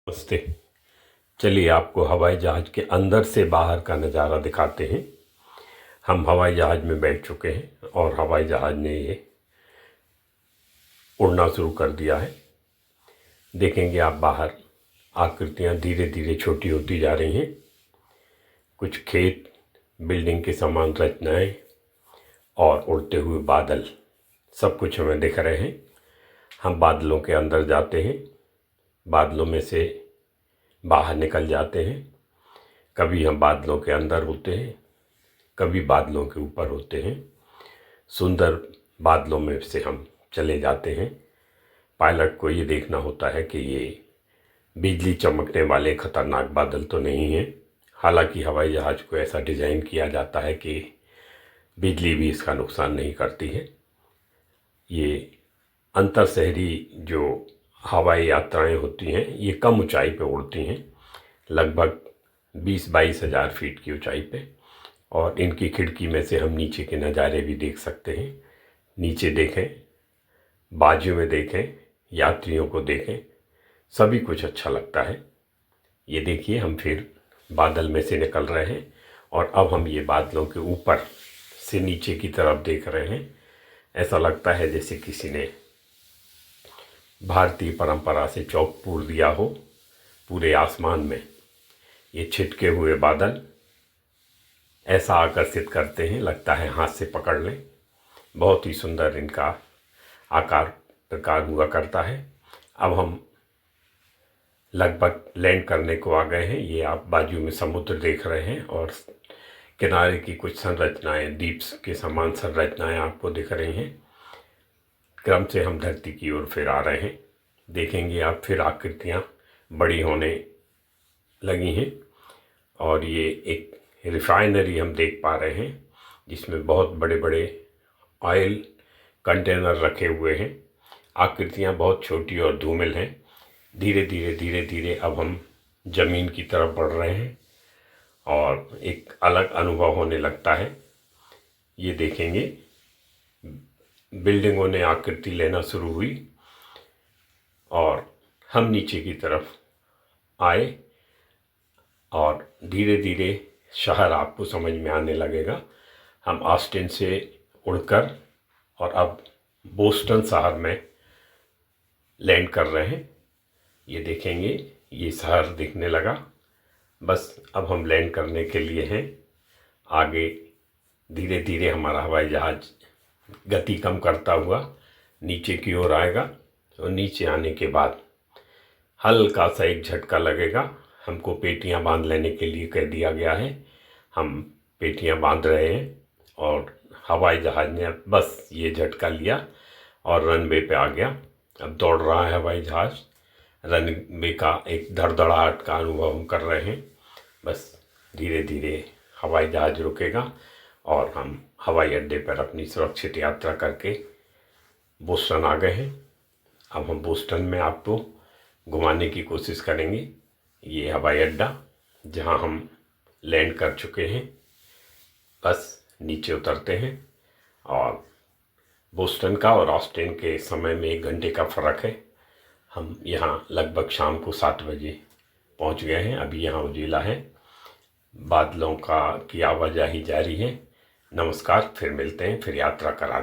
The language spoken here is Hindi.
नमस्ते। चलिए आपको हवाई जहाज़ के अंदर से बाहर का नज़ारा दिखाते हैं। हम हवाई जहाज़ में बैठ चुके हैं और हवाई जहाज़ ने ये उड़ना शुरू कर दिया है। देखेंगे आप बाहर आकृतियाँ धीरे धीरे छोटी होती जा रही हैं। कुछ खेत, बिल्डिंग के समान रचनाएं और उड़ते हुए बादल, सब कुछ हमें दिख रहे हैं। हम बादलों के अंदर जाते हैं, बादलों में से बाहर निकल जाते हैं। कभी हम बादलों के अंदर होते हैं, कभी बादलों के ऊपर होते हैं। सुंदर बादलों में से हम चले जाते हैं। पायलट को ये देखना होता है कि ये बिजली चमकने वाले खतरनाक बादल तो नहीं हैं। हालांकि हवाई जहाज़ को ऐसा डिज़ाइन किया जाता है कि बिजली भी इसका नुकसान नहीं करती है। ये अंतर शहरी जो हवाई यात्राएं होती हैं ये कम ऊंचाई पे उड़ती हैं, लगभग 20-22 हज़ार फीट की ऊंचाई पे। और इनकी खिड़की में से हम नीचे के नज़ारे भी देख सकते हैं। नीचे देखें, बाजू में देखें, यात्रियों को देखें, सभी कुछ अच्छा लगता है। ये देखिए हम फिर बादल में से निकल रहे हैं और अब हम ये बादलों के ऊपर से नीचे की तरफ देख रहे हैं। ऐसा लगता है जैसे किसी ने भारतीय परंपरा से चौक पूर दिया हो। पूरे आसमान में ये छिटके हुए बादल ऐसा आकर्षित करते हैं, लगता है हाथ से पकड़ लें। बहुत ही सुंदर इनका आकार प्रकार हुआ करता है। अब हम लगभग लैंड करने को आ गए हैं। ये आप बाजू में समुद्र देख रहे हैं और किनारे की कुछ संरचनाएं, द्वीप के समान संरचनाएं आपको दिख रही हैं। क्रम से हम धरती की ओर फिर आ रहे हैं। देखेंगे आप फिर आकृतियां बड़ी होने लगी हैं और ये एक रिफाइनरी हम देख पा रहे हैं जिसमें बहुत बड़े बड़े ऑयल कंटेनर रखे हुए हैं। आकृतियां बहुत छोटी और धूमिल हैं। धीरे धीरे अब हम ज़मीन की तरफ बढ़ रहे हैं और एक अलग अनुभव होने लगता है। ये देखेंगे बिल्डिंगों ने आकृति लेना शुरू हुई और हम नीचे की तरफ आए और धीरे धीरे शहर आपको समझ में आने लगेगा। हम ऑस्टिन से उड़कर और अब बोस्टन शहर में लैंड कर रहे हैं। ये देखेंगे ये शहर दिखने लगा। बस अब हम लैंड करने के लिए हैं। आगे धीरे धीरे हमारा हवाई जहाज़ गति कम करता हुआ नीचे की ओर आएगा और नीचे आने के बाद हल्का सा एक झटका लगेगा। हमको पेटियां बांध लेने के लिए कह दिया गया है। हम पेटियां बांध रहे हैं और हवाई जहाज़ ने बस ये झटका लिया और रनवे पे आ गया। अब दौड़ रहा है हवाई जहाज़। रनवे का एक धड़धड़ाहट का अनुभव हम कर रहे हैं। बस धीरे धीरे हवाई जहाज़ रुकेगा और हम हवाई अड्डे पर अपनी सुरक्षित यात्रा करके बोस्टन आ गए हैं। अब हम बोस्टन में आपको घुमाने की कोशिश करेंगे। ये हवाई अड्डा जहां हम लैंड कर चुके हैं। बस नीचे उतरते हैं और बोस्टन का और ऑस्टिन के समय में 1 घंटे का फ़र्क है। हम यहाँ लगभग शाम को 7 बजे पहुँच गए हैं। अभी यहाँ उजीला है, बादलों की आवाजाही जारी है। नमस्कार, फिर मिलते हैं, फिर यात्रा करा